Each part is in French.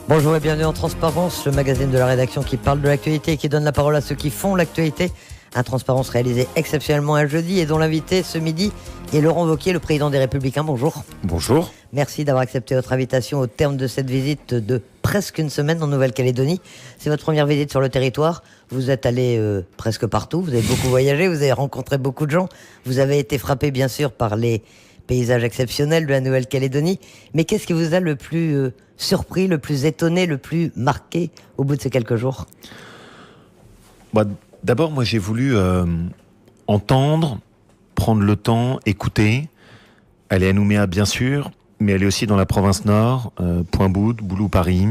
Bonjour et bienvenue en Transparence, le magazine de la rédaction qui parle de l'actualité et qui donne la parole à ceux qui font l'actualité. Un Transparence réalisé exceptionnellement un jeudi et dont l'invité ce midi est Laurent Wauquiez, le président des Républicains. Bonjour. Bonjour. Merci d'avoir accepté notre invitation au terme de cette visite de presque une semaine en Nouvelle-Calédonie. C'est votre première visite sur le territoire. Vous êtes allé presque partout, vous avez beaucoup voyagé, vous avez rencontré beaucoup de gens. Vous avez été frappé bien sûr par les paysages exceptionnels de la Nouvelle-Calédonie. Mais qu'est-ce qui vous a le plus surpris, le plus étonné, le plus marqué au bout de ces quelques jours ? D'abord, moi j'ai voulu entendre, prendre le temps, écouter, aller à Nouméa bien sûr, mais aller aussi dans la province nord, Point-Boud, Boulou-Paris,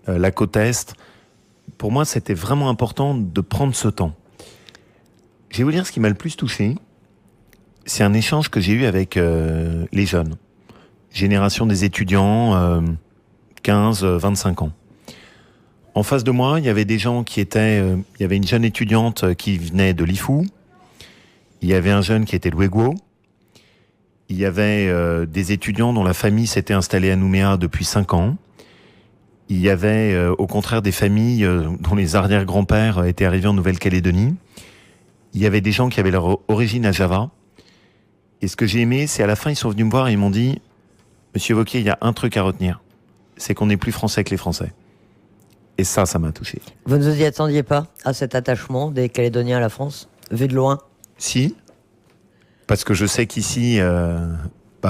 la côte est. Pour moi, c'était vraiment important de prendre ce temps. Je vais vous dire ce qui m'a le plus touché, c'est un échange que j'ai eu avec les jeunes. Génération des étudiants, 15-25 ans. En face de moi, il y avait des gens qui étaient... il y avait une jeune étudiante qui venait de Lifou. Il y avait un jeune qui était de Ouéguo. Il y avait des étudiants dont la famille s'était installée à Nouméa depuis 5 ans. Il y avait au contraire des familles dont les arrière-grands-pères étaient arrivés en Nouvelle-Calédonie. Il y avait des gens qui avaient leur origine à Java. Et ce que j'ai aimé, c'est à la fin, ils sont venus me voir et ils m'ont dit « Monsieur Wauquiez, il y a un truc à retenir. C'est qu'on n'est plus français que les Français. » Et ça m'a touché. Vous ne vous y attendiez pas à cet attachement des Calédoniens à la France, vu de loin ? Si, parce que je sais qu'ici,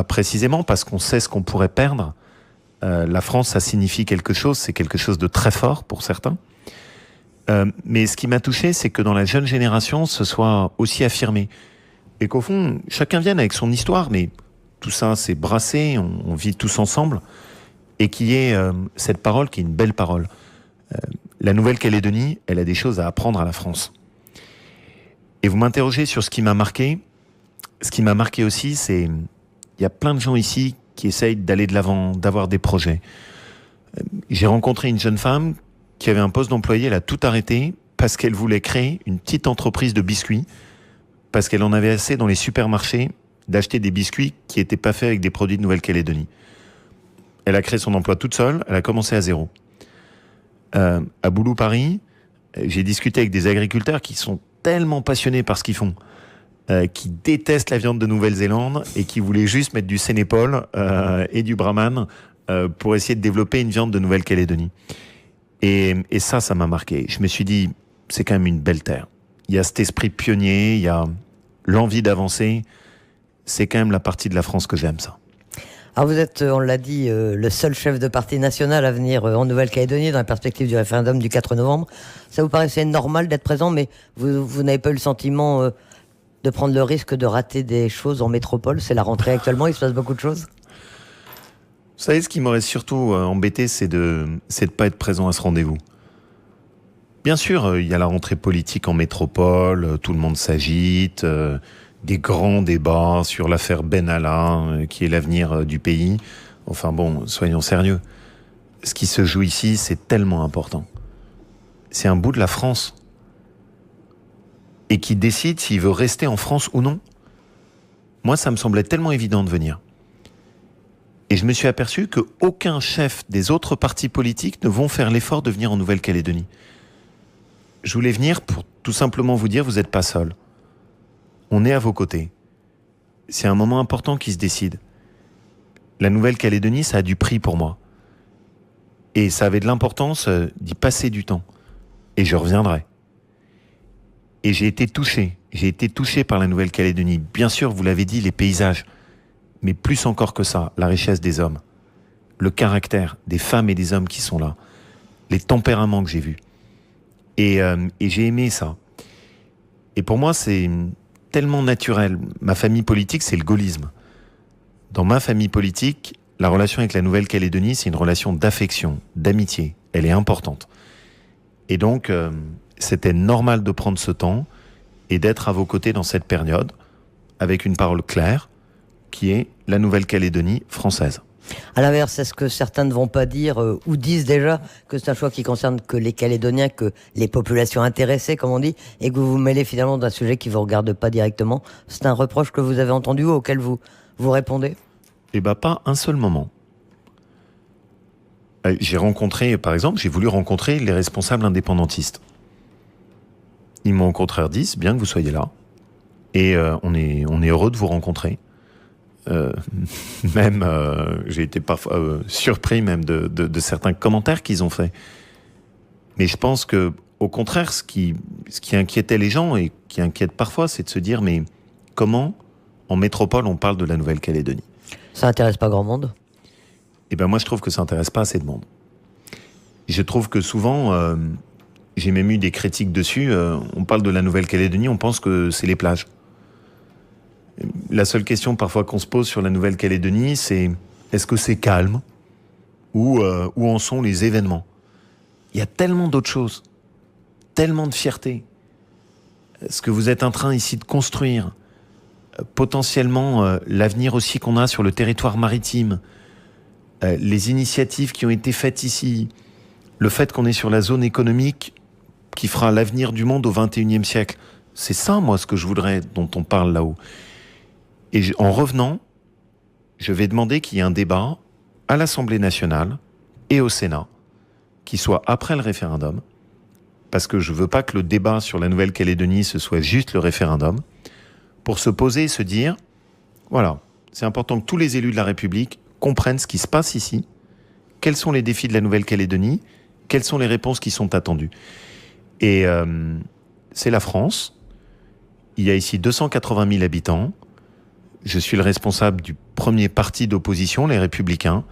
précisément parce qu'on sait ce qu'on pourrait perdre, la France, ça signifie quelque chose, c'est quelque chose de très fort pour certains. Mais ce qui m'a touché, c'est que dans la jeune génération, ce soit aussi affirmé. Et qu'au fond, chacun vienne avec son histoire, mais tout ça, c'est brassé, on vit tous ensemble, et qu'il y ait cette parole qui est une belle parole. La Nouvelle-Calédonie, elle a des choses à apprendre à la France. Et vous m'interrogez sur ce qui m'a marqué. Ce qui m'a marqué aussi, c'est il y a plein de gens ici qui essayent d'aller de l'avant, d'avoir des projets. J'ai rencontré une jeune femme qui avait un poste d'employé, elle a tout arrêté parce qu'elle voulait créer une petite entreprise de biscuits, parce qu'elle en avait assez dans les supermarchés d'acheter des biscuits qui n'étaient pas faits avec des produits de Nouvelle-Calédonie. Elle a créé son emploi toute seule, elle a commencé à zéro. À Boulou-Paris, j'ai discuté avec des agriculteurs qui sont tellement passionnés par ce qu'ils font, qui détestent la viande de Nouvelle-Zélande et qui voulaient juste mettre du Sénépol et du Brahman pour essayer de développer une viande de Nouvelle-Calédonie. Et ça m'a marqué. Je me suis dit, c'est quand même une belle terre. Il y a cet esprit pionnier, il y a l'envie d'avancer. C'est quand même la partie de la France que j'aime, ça. Alors vous êtes, on l'a dit, le seul chef de parti national à venir en Nouvelle-Calédonie dans la perspective du référendum du 4 novembre. Ça vous paraissait normal d'être présent, mais vous n'avez pas eu le sentiment de prendre le risque de rater des choses en métropole ? C'est la rentrée actuellement, il se passe beaucoup de choses. Vous savez, ce qui m'aurait surtout embêté, c'est de pas être présent à ce rendez-vous. Bien sûr, il y a la rentrée politique en métropole, tout le monde s'agite, des grands débats sur l'affaire Benalla, qui est l'avenir du pays. Enfin bon, soyons sérieux. Ce qui se joue ici, c'est tellement important. C'est un bout de la France. Et qui décide s'il veut rester en France ou non. Moi, ça me semblait tellement évident de venir. Et je me suis aperçu qu'aucun chef des autres partis politiques ne vont faire l'effort de venir en Nouvelle-Calédonie. Je voulais venir pour tout simplement vous dire, vous n'êtes pas seul. On est à vos côtés. C'est un moment important qui se décide. La Nouvelle-Calédonie, ça a du prix pour moi. Et ça avait de l'importance d'y passer du temps. Et je reviendrai. Et j'ai été touché par la Nouvelle-Calédonie. Bien sûr, vous l'avez dit, les paysages. Mais plus encore que ça, la richesse des hommes. Le caractère des femmes et des hommes qui sont là. Les tempéraments que j'ai vus. Et j'ai aimé ça. Et pour moi, c'est tellement naturel. Ma famille politique, c'est le gaullisme. Dans ma famille politique, la relation avec la Nouvelle-Calédonie, c'est une relation d'affection, d'amitié. Elle est importante. Et donc, c'était normal de prendre ce temps et d'être à vos côtés dans cette période, avec une parole claire, qui est la Nouvelle-Calédonie française. À l'inverse, est-ce que certains ne vont pas dire, ou disent déjà, que c'est un choix qui concerne que les Calédoniens, que les populations intéressées, comme on dit, et que vous vous mêlez finalement d'un sujet qui ne vous regarde pas directement ? C'est un reproche que vous avez entendu ou auquel vous répondez ? Eh bien, pas un seul moment. J'ai rencontré, par exemple, j'ai voulu rencontrer les responsables indépendantistes. Ils m'ont au contraire dit, c'est bien que vous soyez là. Et on est heureux de vous rencontrer. J'ai été parfois surpris même de certains commentaires qu'ils ont faits. Mais je pense que, au contraire, ce qui inquiétait les gens et qui inquiète parfois, c'est de se dire, mais comment, en métropole, on parle de la Nouvelle-Calédonie ? Ça intéresse pas grand monde ? Eh ben moi, je trouve que ça intéresse pas assez de monde. Je trouve que souvent, j'ai même eu des critiques dessus, on parle de la Nouvelle-Calédonie, on pense que c'est les plages. La seule question parfois qu'on se pose sur la Nouvelle-Calédonie, c'est est-ce que c'est calme ? Où en sont les événements ? Il y a tellement d'autres choses, tellement de fierté. Ce que vous êtes en train ici de construire, potentiellement l'avenir aussi qu'on a sur le territoire maritime, les initiatives qui ont été faites ici, le fait qu'on est sur la zone économique qui fera l'avenir du monde au XXIe siècle. C'est ça, moi, ce que je voudrais, dont on parle là-haut. Et en revenant, je vais demander qu'il y ait un débat à l'Assemblée nationale et au Sénat, qui soit après le référendum, parce que je veux pas que le débat sur la Nouvelle-Calédonie, ce soit juste le référendum, pour se poser et se dire, voilà, c'est important que tous les élus de la République comprennent ce qui se passe ici, quels sont les défis de la Nouvelle-Calédonie, quelles sont les réponses qui sont attendues. Et c'est la France, il y a ici 280 000 habitants, je suis le responsable du premier parti d'opposition, les Républicains.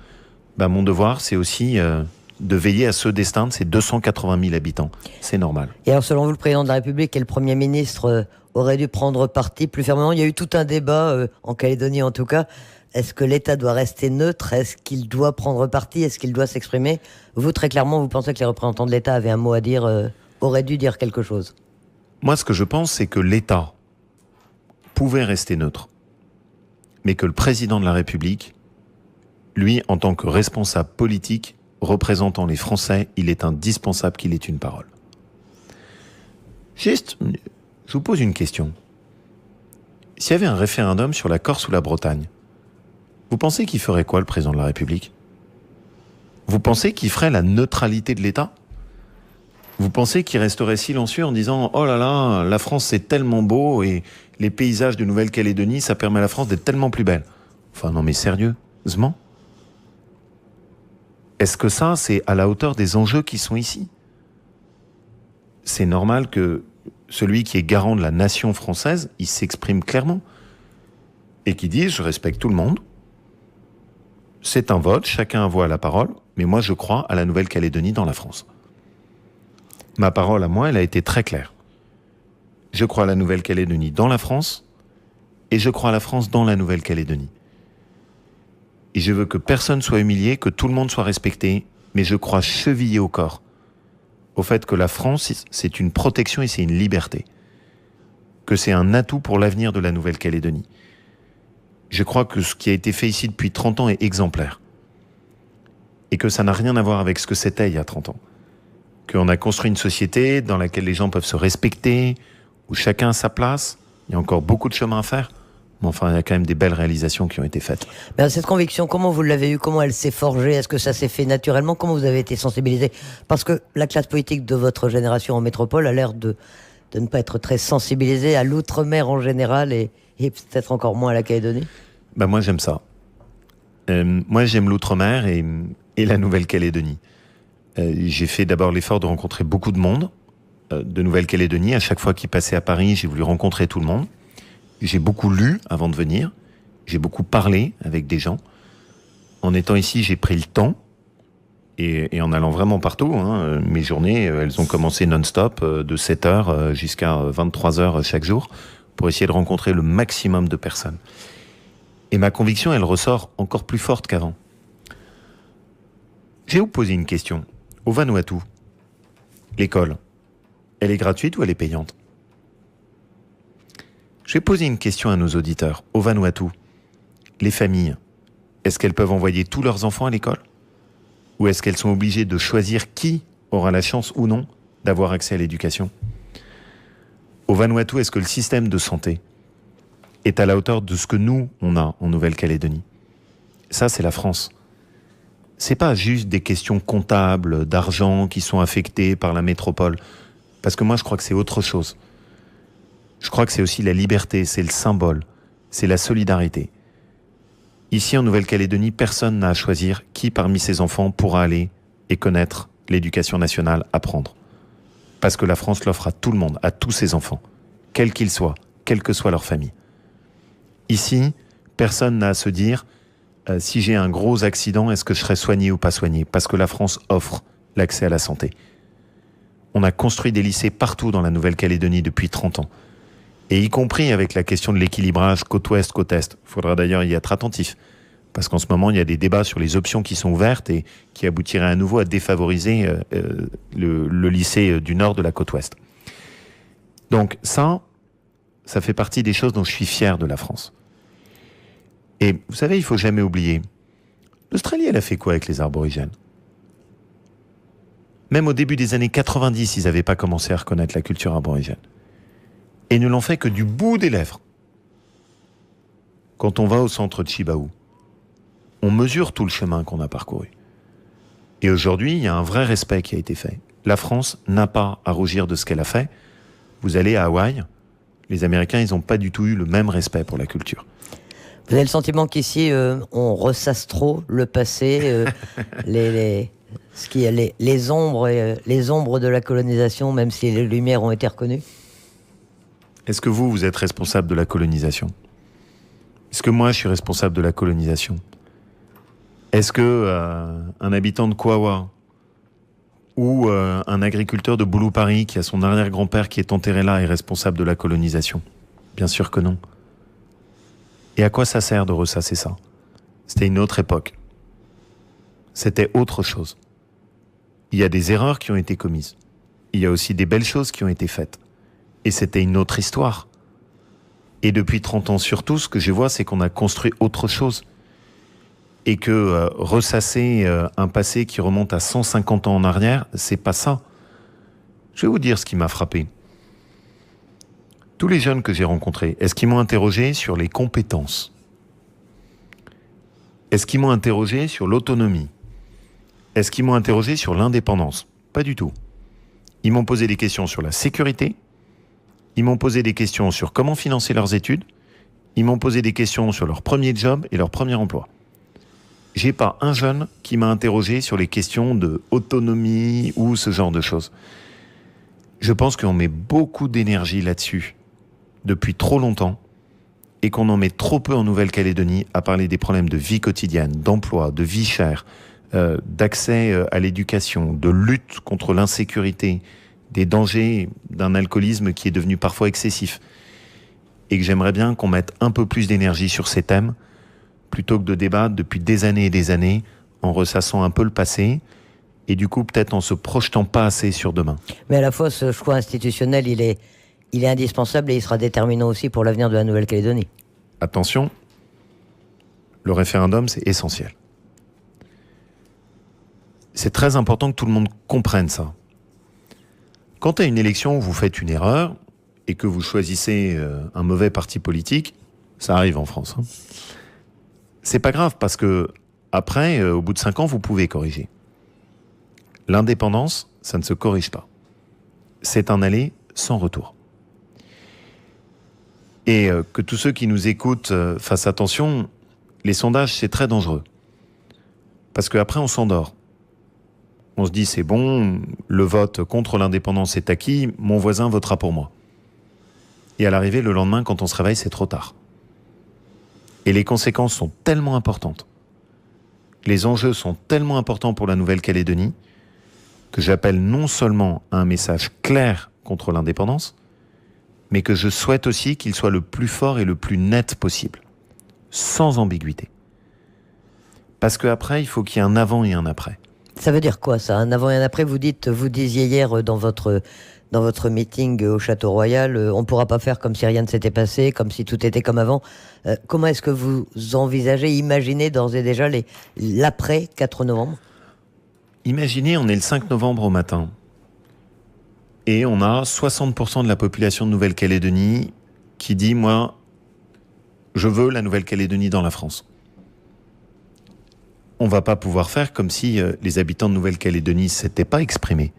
Mon devoir, c'est aussi de veiller à ce destin de ces 280 000 habitants. C'est normal. Et alors, selon vous, le président de la République et le Premier ministre auraient dû prendre parti plus fermement. Il y a eu tout un débat, en Calédonie en tout cas. Est-ce que l'État doit rester neutre ? Est-ce qu'il doit prendre parti ? Est-ce qu'il doit s'exprimer ? Vous, très clairement, vous pensez que les représentants de l'État avaient un mot à dire, auraient dû dire quelque chose ? Moi, ce que je pense, c'est que l'État pouvait rester neutre, mais que le président de la République, lui, en tant que responsable politique, représentant les Français, il est indispensable qu'il ait une parole. Juste, je vous pose une question. S'il y avait un référendum sur la Corse ou la Bretagne, vous pensez qu'il ferait quoi, le président de la République ? Vous pensez qu'il ferait la neutralité de l'État ? Vous pensez qu'il resterait silencieux en disant « Oh là là, la France c'est tellement beau et les paysages de Nouvelle-Calédonie, ça permet à la France d'être tellement plus belle. » Enfin non mais sérieusement ? Est-ce que ça, c'est à la hauteur des enjeux qui sont ici ? C'est normal que celui qui est garant de la nation française, il s'exprime clairement et qui dit « Je respecte tout le monde. C'est un vote, chacun a voix à la parole, mais moi je crois à la Nouvelle-Calédonie dans la France. » Ma parole à moi, elle a été très claire. Je crois à la Nouvelle-Calédonie dans la France et je crois à la France dans la Nouvelle-Calédonie. Et je veux que personne soit humilié, que tout le monde soit respecté, mais je crois chevillé au corps au fait que la France, c'est une protection et c'est une liberté. Que c'est un atout pour l'avenir de la Nouvelle-Calédonie. Je crois que ce qui a été fait ici depuis 30 ans est exemplaire. Et que ça n'a rien à voir avec ce que c'était il y a 30 ans. Qu'on a construit une société dans laquelle les gens peuvent se respecter, où chacun a sa place. Il y a encore beaucoup de chemin à faire. Mais enfin, il y a quand même des belles réalisations qui ont été faites. Cette conviction, comment vous l'avez eue ? Comment elle s'est forgée ? Est-ce que ça s'est fait naturellement ? Comment vous avez été sensibilisé ? Parce que la classe politique de votre génération en métropole a l'air de ne pas être très sensibilisée à l'outre-mer en général et peut-être encore moins à la Calédonie. Moi, j'aime ça. Moi, j'aime l'outre-mer et la Nouvelle-Calédonie. J'ai fait d'abord l'effort de rencontrer beaucoup de monde de Nouvelle-Calédonie. À chaque fois qu'il passait à Paris, j'ai voulu rencontrer tout le monde. J'ai beaucoup lu avant de venir. J'ai beaucoup parlé avec des gens. En étant ici, j'ai pris le temps. Et en allant vraiment partout, mes journées, elles ont commencé non-stop, de 7h jusqu'à 23h chaque jour, pour essayer de rencontrer le maximum de personnes. Et ma conviction, elle ressort encore plus forte qu'avant. Je vais vous poser une question. Au Vanuatu, l'école, elle est gratuite ou elle est payante ? Je vais poser une question à nos auditeurs. Au Vanuatu, les familles, est-ce qu'elles peuvent envoyer tous leurs enfants à l'école ? Ou est-ce qu'elles sont obligées de choisir qui aura la chance ou non d'avoir accès à l'éducation ? Au Vanuatu, est-ce que le système de santé est à la hauteur de ce que nous, on a en Nouvelle-Calédonie ? Ça, c'est la France. c'est pas juste des questions comptables, d'argent qui sont affectées par la métropole. Parce que moi, je crois que c'est autre chose. Je crois que c'est aussi la liberté, c'est le symbole, c'est la solidarité. Ici, en Nouvelle-Calédonie, personne n'a à choisir qui parmi ses enfants pourra aller et connaître l'éducation nationale, apprendre. Parce que la France l'offre à tout le monde, à tous ses enfants, quels qu'ils soient, quelle que soit leur famille. Ici, personne n'a à se dire si j'ai un gros accident, est-ce que je serai soigné ou pas soigné ? Parce que la France offre l'accès à la santé. On a construit des lycées partout dans la Nouvelle-Calédonie depuis 30 ans. Et y compris avec la question de l'équilibrage côte ouest, côte est. Il faudra d'ailleurs y être attentif. Parce qu'en ce moment, il y a des débats sur les options qui sont ouvertes et qui aboutiraient à nouveau à défavoriser le lycée du nord de la côte ouest. Donc ça fait partie des choses dont je suis fier de la France. Et vous savez, il ne faut jamais oublier, l'Australie, elle a fait quoi avec les aborigènes ? Même au début des années 90, ils n'avaient pas commencé à reconnaître la culture aborigène. Et ne l'ont fait que du bout des lèvres. Quand on va au centre de Chibaou, on mesure tout le chemin qu'on a parcouru. Et aujourd'hui, il y a un vrai respect qui a été fait. La France n'a pas à rougir de ce qu'elle a fait. Vous allez à Hawaï, les Américains, ils n'ont pas du tout eu le même respect pour la culture. Vous avez le sentiment qu'ici, on ressasse trop le passé, les ombres de la colonisation, même si les lumières ont été reconnues ? Est-ce que vous êtes responsable de la colonisation ? Est-ce que moi, je suis responsable de la colonisation ? Est-ce que un habitant de Kawawa ou un agriculteur de Boulou-Paris qui a son arrière-grand-père qui est enterré là est responsable de la colonisation ? Bien sûr que non. Et à quoi ça sert de ressasser ça ? C'était une autre époque. C'était autre chose. Il y a des erreurs qui ont été commises. Il y a aussi des belles choses qui ont été faites. Et c'était une autre histoire. Et depuis 30 ans surtout, ce que je vois, c'est qu'on a construit autre chose. Et que ressasser un passé qui remonte à 150 ans en arrière, c'est pas ça. Je vais vous dire ce qui m'a frappé. Tous les jeunes que j'ai rencontrés, est-ce qu'ils m'ont interrogé sur les compétences ? Est-ce qu'ils m'ont interrogé sur l'autonomie ? Est-ce qu'ils m'ont interrogé sur l'indépendance ? Pas du tout. Ils m'ont posé des questions sur la sécurité. Ils m'ont posé des questions sur comment financer leurs études. Ils m'ont posé des questions sur leur premier job et leur premier emploi. J'ai pas un jeune qui m'a interrogé sur les questions de autonomie ou ce genre de choses. Je pense qu'on met beaucoup d'énergie là-dessus depuis trop longtemps et qu'on en met trop peu en Nouvelle-Calédonie à parler des problèmes de vie quotidienne, d'emploi, de vie chère, d'accès à l'éducation, de lutte contre l'insécurité, des dangers d'un alcoolisme qui est devenu parfois excessif. Et que j'aimerais bien qu'on mette un peu plus d'énergie sur ces thèmes plutôt que de débattre depuis des années et des années en ressassant un peu le passé et du coup peut-être en se projetant pas assez sur demain. Mais à la fois, ce choix institutionnel, il est indispensable et il sera déterminant aussi pour l'avenir de la Nouvelle-Calédonie. Attention, le référendum, c'est essentiel. C'est très important que tout le monde comprenne ça. Quand à une élection, vous faites une erreur et que vous choisissez un mauvais parti politique, ça arrive en France. C'est pas grave parce que après, au bout de 5 ans, vous pouvez corriger. L'indépendance, ça ne se corrige pas. C'est un aller sans retour. Et que tous ceux qui nous écoutent fassent attention, les sondages, c'est très dangereux. Parce qu'après, on s'endort. On se dit, c'est bon, le vote contre l'indépendance est acquis, mon voisin votera pour moi. Et à l'arrivée, le lendemain, quand on se réveille, c'est trop tard. Et les conséquences sont tellement importantes. Les enjeux sont tellement importants pour la Nouvelle-Calédonie que j'appelle non seulement à un message clair contre l'indépendance, mais que je souhaite aussi qu'il soit le plus fort et le plus net possible, sans ambiguïté. Parce qu'après, il faut qu'il y ait un avant et un après. Ça veut dire quoi, ça ? Un avant et un après, vous disiez hier dans votre meeting au Château Royal, on ne pourra pas faire comme si rien ne s'était passé, comme si tout était comme avant. Comment est-ce que vous imaginez d'ores et déjà l'après 4 novembre ? Imaginez, on est le 5 novembre au matin. Et on a 60% de la population de Nouvelle-Calédonie qui dit, moi, je veux la Nouvelle-Calédonie dans la France. on va pas pouvoir faire comme si les habitants de Nouvelle-Calédonie s'étaient pas exprimés.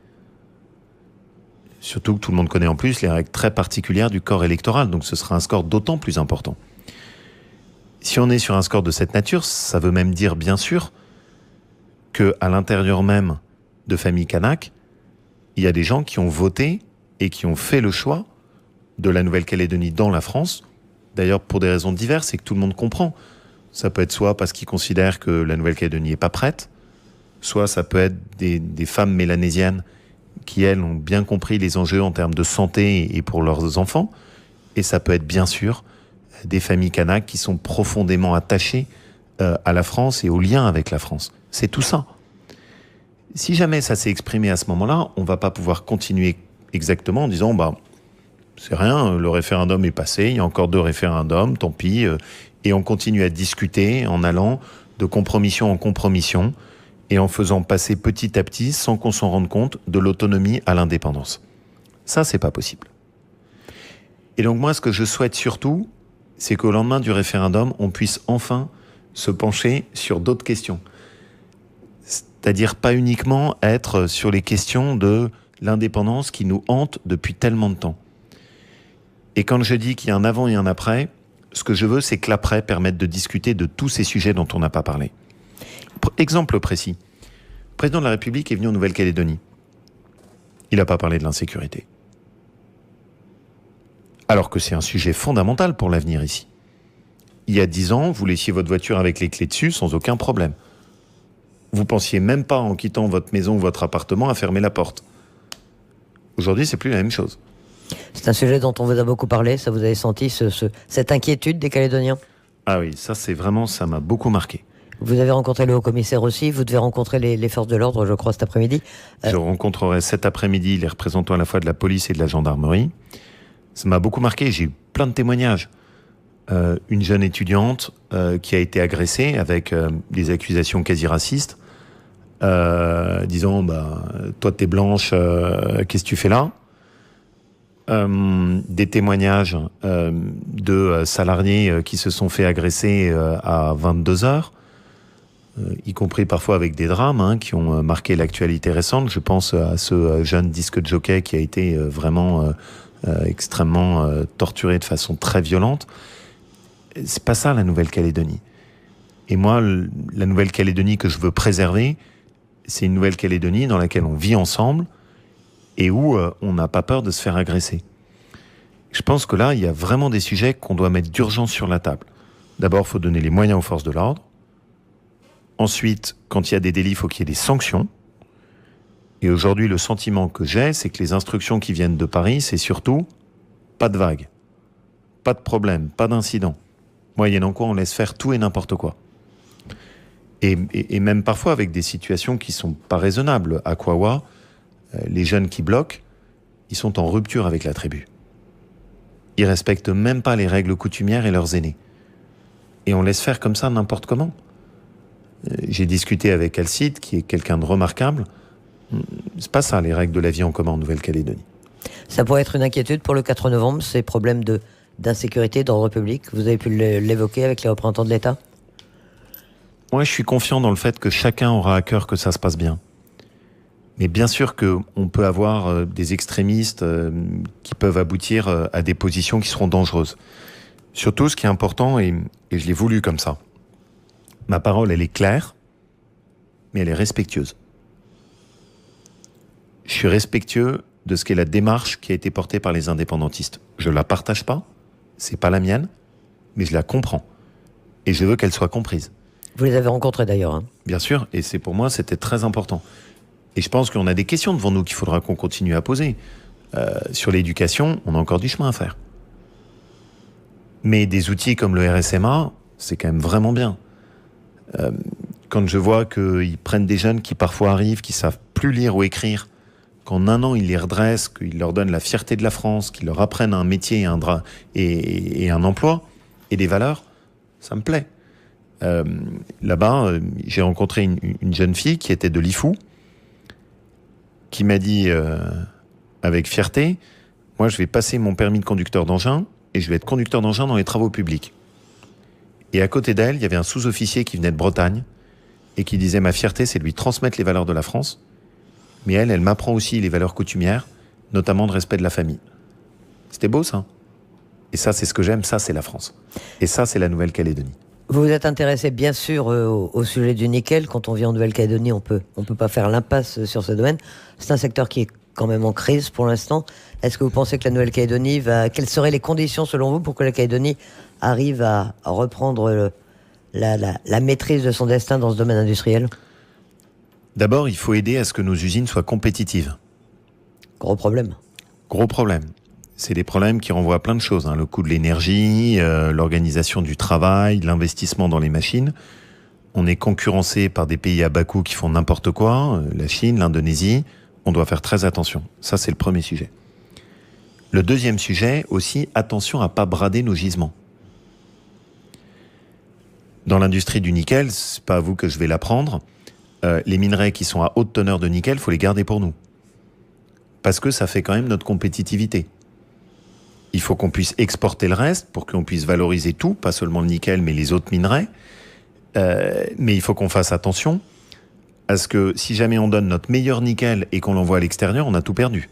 Surtout que tout le monde connaît en plus les règles très particulières du corps électoral, donc ce sera un score d'autant plus important. Si on est sur un score de cette nature, ça veut même dire, bien sûr, qu'à l'intérieur même de familles kanak, il y a des gens qui ont voté et qui ont fait le choix de la Nouvelle-Calédonie dans la France, d'ailleurs pour des raisons diverses et que tout le monde comprend. Ça peut être soit parce qu'ils considèrent que la Nouvelle-Calédonie n'est pas prête, soit ça peut être des femmes mélanésiennes qui, elles, ont bien compris les enjeux en termes de santé et pour leurs enfants, et ça peut être bien sûr des familles kanak qui sont profondément attachées à la France et au lien avec la France. C'est tout ça. Si jamais ça s'est exprimé à ce moment-là, on ne va pas pouvoir continuer exactement en disant c'est rien, le référendum est passé, il y a encore 2 référendums, tant pis, et on continue à discuter en allant de compromission en compromission et en faisant passer petit à petit, sans qu'on s'en rende compte, de l'autonomie à l'indépendance. Ça, c'est pas possible. Et donc moi, ce que je souhaite surtout, c'est qu'au lendemain du référendum, on puisse enfin se pencher sur d'autres questions. C'est-à-dire pas uniquement être sur les questions de l'indépendance qui nous hante depuis tellement de temps. Et quand je dis qu'il y a un avant et un après, ce que je veux, c'est que l'après permette de discuter de tous ces sujets dont on n'a pas parlé. Exemple précis. Le président de la République est venu en Nouvelle-Calédonie. Il n'a pas parlé de l'insécurité. Alors que c'est un sujet fondamental pour l'avenir ici. Il y a 10 ans, vous laissiez votre voiture avec les clés dessus sans aucun problème. Vous pensiez même pas, en quittant votre maison ou votre appartement, à fermer la porte. Aujourd'hui, c'est plus la même chose. C'est un sujet dont on vous a beaucoup parlé. Ça, vous avez senti cette inquiétude des Calédoniens? Ah oui, ça m'a beaucoup marqué. Vous avez rencontré le haut-commissaire aussi. Vous devez rencontrer les forces de l'ordre, je crois, cet après-midi. Je rencontrerai cet après-midi les représentants à la fois de la police et de la gendarmerie. Ça m'a beaucoup marqué. J'ai eu plein de témoignages. Une jeune étudiante qui a été agressée avec des accusations quasi racistes, disant toi t'es blanche, qu'est-ce que tu fais là? Des témoignages de salariés qui se sont fait agresser à 22h, y compris parfois avec des drames qui ont marqué l'actualité récente. Je pense à ce jeune disque jockey qui a été vraiment extrêmement torturé de façon très violente. C'est pas ça la Nouvelle-Calédonie. Et moi, la Nouvelle-Calédonie que je veux préserver, c'est une Nouvelle-Calédonie dans laquelle on vit ensemble et où on n'a pas peur de se faire agresser. Je pense que là, il y a vraiment des sujets qu'on doit mettre d'urgence sur la table. D'abord, il faut donner les moyens aux forces de l'ordre. Ensuite, quand il y a des délits, il faut qu'il y ait des sanctions. Et aujourd'hui, le sentiment que j'ai, c'est que les instructions qui viennent de Paris, c'est surtout pas de vagues, pas de problème, pas d'incident. Moyennant quoi, on laisse faire tout et n'importe quoi. Et même parfois avec des situations qui sont pas raisonnables. À Kawa, les jeunes qui bloquent, ils sont en rupture avec la tribu. Ils respectent même pas les règles coutumières et leurs aînés. Et on laisse faire comme ça n'importe comment. J'ai discuté avec Alcide, qui est quelqu'un de remarquable. C'est pas ça, les règles de la vie en commun en Nouvelle-Calédonie. Ça pourrait être une inquiétude pour le 4 novembre, ces problèmes d'insécurité d'ordre public. Vous avez pu l'évoquer avec les représentants de l'État? Moi, je suis confiant dans le fait que chacun aura à cœur que ça se passe bien. Mais bien sûr qu'on peut avoir des extrémistes qui peuvent aboutir à des positions qui seront dangereuses. Surtout, ce qui est important, et je l'ai voulu comme ça, ma parole, elle est claire, mais elle est respectueuse. Je suis respectueux de ce qu'est la démarche qui a été portée par les indépendantistes. Je la partage pas, c'est pas la mienne, mais je la comprends. Et je veux qu'elle soit comprise. Vous les avez rencontrés d'ailleurs. Bien sûr, et c'est pour moi, c'était très important. Et je pense qu'on a des questions devant nous qu'il faudra qu'on continue à poser. Sur l'éducation, on a encore du chemin à faire. Mais des outils comme le RSMA, c'est quand même vraiment bien. Quand je vois qu'ils prennent des jeunes qui parfois arrivent, qui savent plus lire ou écrire, qu'en un an, ils les redressent, qu'ils leur donnent la fierté de la France, qu'ils leur apprennent un métier et un emploi et des valeurs, ça me plaît. Là-bas, j'ai rencontré une jeune fille qui était de Lifou, qui m'a dit avec fierté, moi je vais passer mon permis de conducteur d'engin et je vais être conducteur d'engin dans les travaux publics. Et à côté d'elle, il y avait un sous-officier qui venait de Bretagne et qui disait « Ma fierté, c'est de lui transmettre les valeurs de la France, mais elle m'apprend aussi les valeurs coutumières, notamment de respect de la famille. » C'était beau, ça. Et ça, c'est ce que j'aime, ça, c'est la France. Et ça, c'est la Nouvelle-Calédonie. Vous vous êtes intéressé bien sûr au sujet du nickel. Quand on vit en Nouvelle-Calédonie, on peut pas faire l'impasse sur ce domaine. C'est un secteur qui est quand même en crise pour l'instant. Est-ce que vous pensez que la Nouvelle-Calédonie quelles seraient les conditions selon vous pour que la Calédonie arrive à reprendre la maîtrise de son destin dans ce domaine industriel? D'abord, il faut aider à ce que nos usines soient compétitives. Gros problème. Gros problème. C'est des problèmes qui renvoient à plein de choses. Le coût de l'énergie, l'organisation du travail, l'investissement dans les machines. On est concurrencé par des pays à bas coût qui font n'importe quoi, la Chine, l'Indonésie. On doit faire très attention. Ça, c'est le premier sujet. Le deuxième sujet, aussi, attention à ne pas brader nos gisements. Dans l'industrie du nickel, c'est pas à vous que je vais l'apprendre, les minerais qui sont à haute teneur de nickel, il faut les garder pour nous. Parce que ça fait quand même notre compétitivité. Il faut qu'on puisse exporter le reste pour qu'on puisse valoriser tout, pas seulement le nickel, mais les autres minerais. Mais il faut qu'on fasse attention à ce que si jamais on donne notre meilleur nickel et qu'on l'envoie à l'extérieur, on a tout perdu.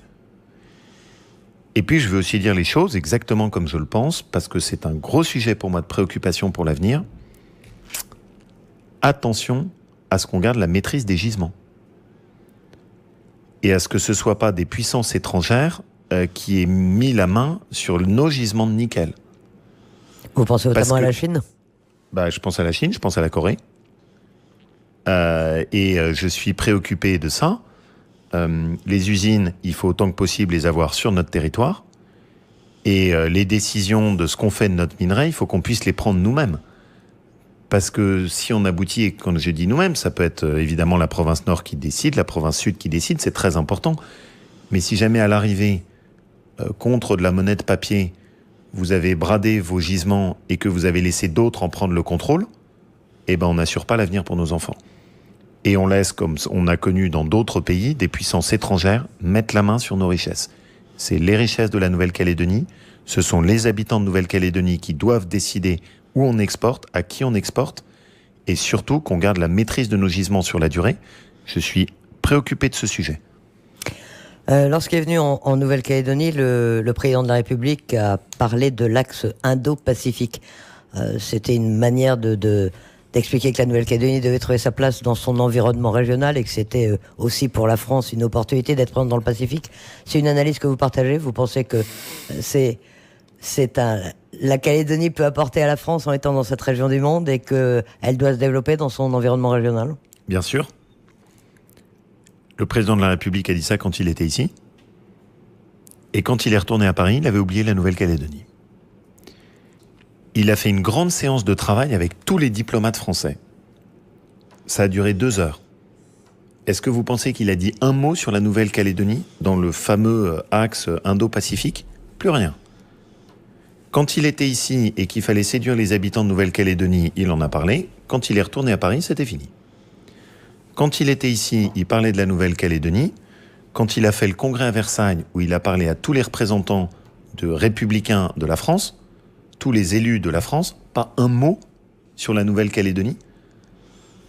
Et puis je veux aussi dire les choses exactement comme je le pense, parce que c'est un gros sujet pour moi de préoccupation pour l'avenir. Attention à ce qu'on garde la maîtrise des gisements. Et à ce que ce ne soit pas des puissances étrangères qui aient mis la main sur nos gisements de nickel. Vous pensez notamment à la Chine ? Je pense à la Chine, je pense à la Corée. Je suis préoccupé de ça. Les usines, il faut autant que possible les avoir sur notre territoire. Et les décisions de ce qu'on fait de notre minerai, il faut qu'on puisse les prendre nous-mêmes. Parce que si on aboutit, et quand je dis nous-mêmes, ça peut être évidemment la province nord qui décide, la province sud qui décide, c'est très important. Mais si jamais à l'arrivée, contre de la monnaie de papier, vous avez bradé vos gisements et que vous avez laissé d'autres en prendre le contrôle, on n'assure pas l'avenir pour nos enfants. Et on laisse, comme on a connu dans d'autres pays, des puissances étrangères mettre la main sur nos richesses. C'est les richesses de la Nouvelle-Calédonie, ce sont les habitants de Nouvelle-Calédonie qui doivent décider où on exporte, à qui on exporte, et surtout qu'on garde la maîtrise de nos gisements sur la durée. Je suis préoccupé de ce sujet. Lorsqu'il est venu en Nouvelle-Calédonie, le président de la République a parlé de l'axe Indo-Pacifique. C'était une manière d'expliquer que la Nouvelle-Calédonie devait trouver sa place dans son environnement régional et que c'était aussi pour la France une opportunité d'être présente dans le Pacifique. C'est une analyse que vous partagez ? Vous pensez que la Calédonie peut apporter à la France en étant dans cette région du monde et qu'elle doit se développer dans son environnement régional ? Bien sûr. Le président de la République a dit ça quand il était ici. Et quand il est retourné à Paris, il avait oublié la Nouvelle-Calédonie. Il a fait une grande séance de travail avec tous les diplomates français. Ça a duré 2 heures. Est-ce que vous pensez qu'il a dit un mot sur la Nouvelle-Calédonie dans le fameux axe Indo-Pacifique ? Plus rien. Quand il était ici et qu'il fallait séduire les habitants de Nouvelle-Calédonie, il en a parlé. Quand il est retourné à Paris, c'était fini. Quand il était ici, il parlait de la Nouvelle-Calédonie. Quand il a fait le congrès à Versailles, où il a parlé à tous les représentants de républicains de la France, tous les élus de la France, pas un mot sur la Nouvelle-Calédonie,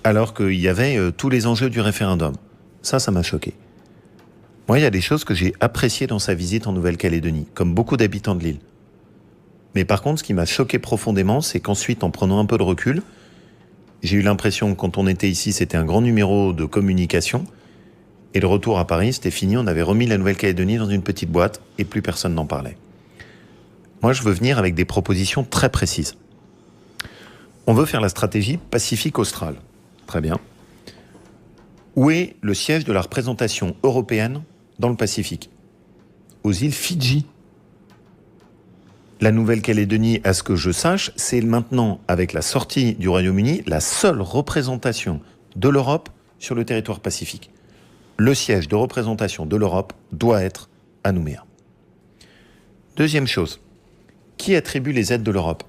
alors qu'il y avait tous les enjeux du référendum. Ça m'a choqué. Moi, il y a des choses que j'ai appréciées dans sa visite en Nouvelle-Calédonie, comme beaucoup d'habitants de l'île. Mais par contre, ce qui m'a choqué profondément, c'est qu'ensuite, en prenant un peu de recul, j'ai eu l'impression que quand on était ici, c'était un grand numéro de communication. Et le retour à Paris, c'était fini. On avait remis la Nouvelle-Calédonie dans une petite boîte et plus personne n'en parlait. Moi, je veux venir avec des propositions très précises. On veut faire la stratégie Pacifique-Austral. Très bien. Où est le siège de la représentation européenne dans le Pacifique ? Aux îles Fidji. La Nouvelle-Calédonie, à ce que je sache, c'est maintenant, avec la sortie du Royaume-Uni, la seule représentation de l'Europe sur le territoire pacifique. Le siège de représentation de l'Europe doit être à Nouméa. Deuxième chose, qui attribue les aides de l'Europe ?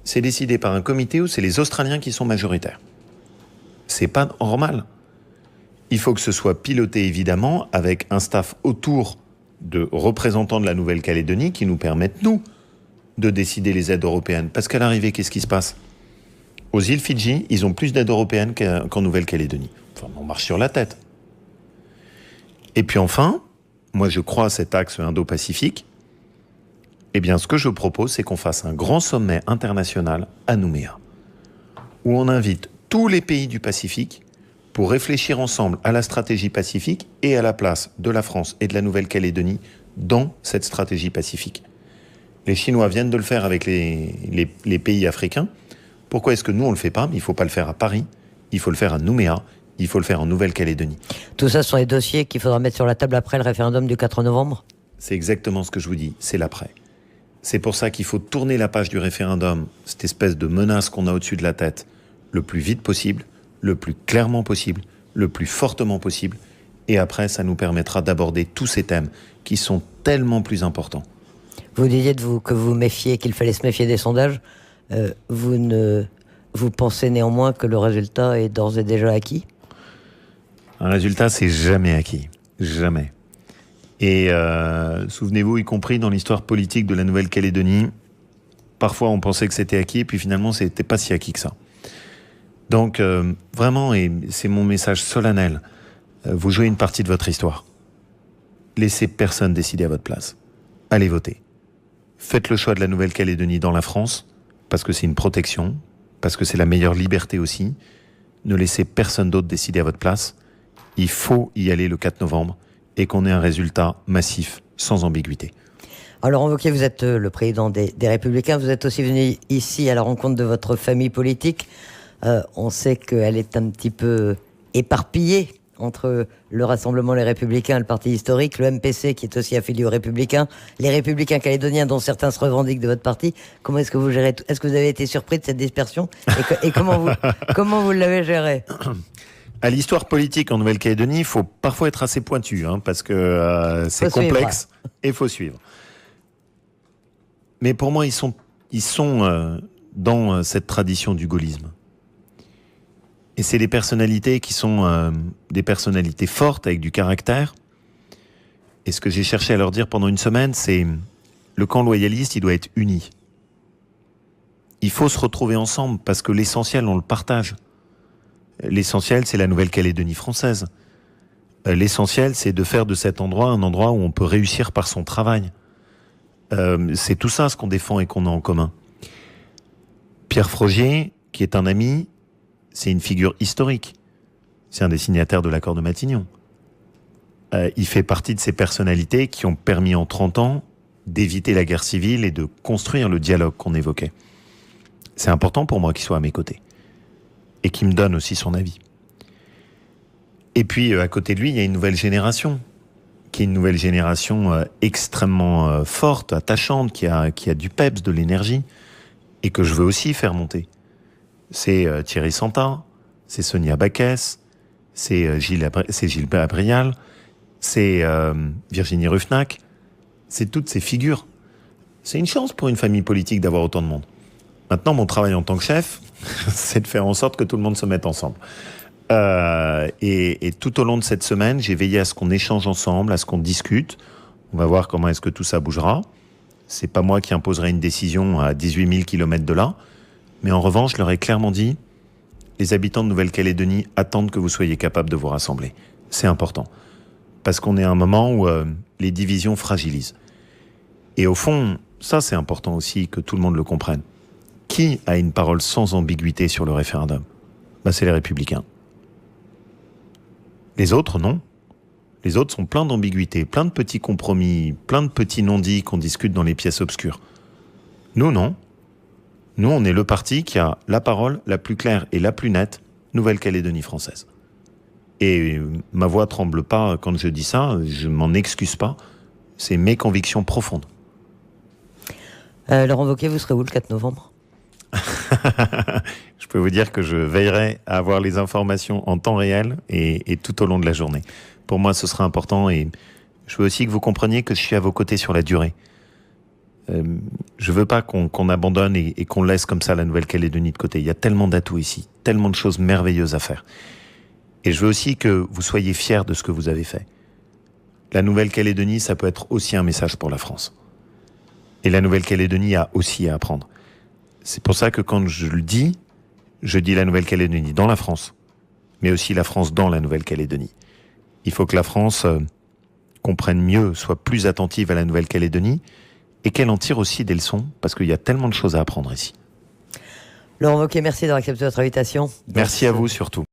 C'est décidé par un comité ou c'est les Australiens qui sont majoritaires ? C'est pas normal. Il faut que ce soit piloté évidemment avec un staff autour de représentants de la Nouvelle-Calédonie qui nous permettent, nous, de décider les aides européennes. Parce qu'à l'arrivée, qu'est-ce qui se passe ? Aux îles Fidji, ils ont plus d'aide européenne qu'en Nouvelle-Calédonie. Enfin, on marche sur la tête. Et puis enfin, moi je crois à cet axe Indo-Pacifique. Eh bien, ce que je propose, c'est qu'on fasse un grand sommet international à Nouméa, où on invite tous les pays du Pacifique pour réfléchir ensemble à la stratégie pacifique et à la place de la France et de la Nouvelle-Calédonie dans cette stratégie pacifique. Les Chinois viennent de le faire avec les pays africains. Pourquoi est-ce que nous, on ne le fait pas? Il ne faut pas le faire à Paris, il faut le faire à Nouméa, il faut le faire en Nouvelle-Calédonie. Tout ça, ce sont les dossiers qu'il faudra mettre sur la table après le référendum du 4 novembre? C'est exactement ce que je vous dis, c'est l'après. C'est pour ça qu'il faut tourner la page du référendum, cette espèce de menace qu'on a au-dessus de la tête, le plus vite possible, le plus clairement possible, le plus fortement possible. Et après, ça nous permettra d'aborder tous ces thèmes qui sont tellement plus importants. Vous disiez que vous méfiez, qu'il fallait se méfier des sondages. Vous pensez néanmoins que le résultat est d'ores et déjà acquis? Un résultat, c'est jamais acquis. Jamais. Et souvenez-vous, y compris dans l'histoire politique de la Nouvelle-Calédonie, parfois on pensait que c'était acquis, et puis finalement, c'était pas si acquis que ça. Donc, vraiment, et c'est mon message solennel, vous jouez une partie de votre histoire. Laissez personne décider à votre place. Allez voter. Faites le choix de la Nouvelle-Calédonie dans la France, parce que c'est une protection, parce que c'est la meilleure liberté aussi. Ne laissez personne d'autre décider à votre place. Il faut y aller le 4 novembre et qu'on ait un résultat massif, sans ambiguïté. Alors, Laurent Wauquiez, vous êtes le président des Républicains. Vous êtes aussi venu ici à la rencontre de votre famille politique. On sait qu'elle est un petit peu éparpillée entre le Rassemblement Les Républicains, le parti historique, le MPC qui est aussi affilié aux Républicains, les Républicains calédoniens dont certains se revendiquent de votre parti. Comment est-ce que vous gérez? Est-ce que vous avez été surpris de cette dispersion? Et comment vous l'avez géré? À l'histoire politique en Nouvelle-Calédonie, il faut parfois être assez pointu, parce que c'est complexe et il faut suivre. Mais pour moi, ils sont dans cette tradition du gaullisme. Et c'est des personnalités qui sont des personnalités fortes, avec du caractère. Et ce que j'ai cherché à leur dire pendant une semaine, c'est le camp loyaliste, il doit être uni. Il faut se retrouver ensemble, parce que l'essentiel, on le partage. L'essentiel, c'est la Nouvelle-Calédonie française. L'essentiel, c'est de faire de cet endroit un endroit où on peut réussir par son travail. C'est tout ça ce qu'on défend et qu'on a en commun. Pierre Frogier, qui est un ami, c'est une figure historique. C'est un des signataires de l'accord de Matignon. Il fait partie de ces personnalités qui ont permis en 30 ans d'éviter la guerre civile et de construire le dialogue qu'on évoquait. C'est important pour moi qu'il soit à mes côtés. Et qui me donne aussi son avis. Et puis, à côté de lui, il y a une nouvelle génération, qui est une nouvelle génération extrêmement forte, attachante, qui a du peps, de l'énergie, et que je veux aussi faire monter. C'est Thierry Santa, c'est Sonia Baquès, c'est Gilles Abrial, c'est Virginie Ruffnac, c'est toutes ces figures. C'est une chance pour une famille politique d'avoir autant de monde. Maintenant, mon travail en tant que chef, c'est de faire en sorte que tout le monde se mette ensemble. Et tout au long de cette semaine, j'ai veillé à ce qu'on échange ensemble, à ce qu'on discute. On va voir comment est-ce que tout ça bougera. C'est pas moi qui imposerai une décision à 18 000 km de là. Mais en revanche, je leur ai clairement dit, les habitants de Nouvelle-Calédonie attendent que vous soyez capables de vous rassembler. C'est important. Parce qu'on est à un moment où les divisions fragilisent. Et au fond, ça c'est important aussi que tout le monde le comprenne. Qui a une parole sans ambiguïté sur le référendum? C'est les Républicains. Les autres, non. Les autres sont pleins d'ambiguïté, plein de petits compromis, plein de petits non-dits qu'on discute dans les pièces obscures. Nous, non. Nous, on est le parti qui a la parole la plus claire et la plus nette, Nouvelle-Calédonie française. Et ma voix tremble pas quand je dis ça, je m'en excuse pas, c'est mes convictions profondes. Laurent Wauquiez, vous serez où le 4 novembre? Je peux vous dire que je veillerai à avoir les informations en temps réel et tout au long de la journée. Pour moi, ce sera important et je veux aussi que vous compreniez que je suis à vos côtés sur la durée. Je veux pas qu'on abandonne et qu'on laisse comme ça la Nouvelle-Calédonie de côté. Il y a tellement d'atouts ici, tellement de choses merveilleuses à faire. Et je veux aussi que vous soyez fiers de ce que vous avez fait. La Nouvelle-Calédonie, ça peut être aussi un message pour la France. Et la Nouvelle-Calédonie a aussi à apprendre. C'est pour ça que quand je le dis, Je dis la Nouvelle-Calédonie dans la France, mais aussi la France dans la Nouvelle-Calédonie. Il faut que la France comprenne mieux, soit plus attentive à la Nouvelle-Calédonie et qu'elle en tire aussi des leçons, parce qu'il y a tellement de choses à apprendre ici. Laurent Wauquiez, merci d'avoir accepté notre invitation. Merci à vous surtout.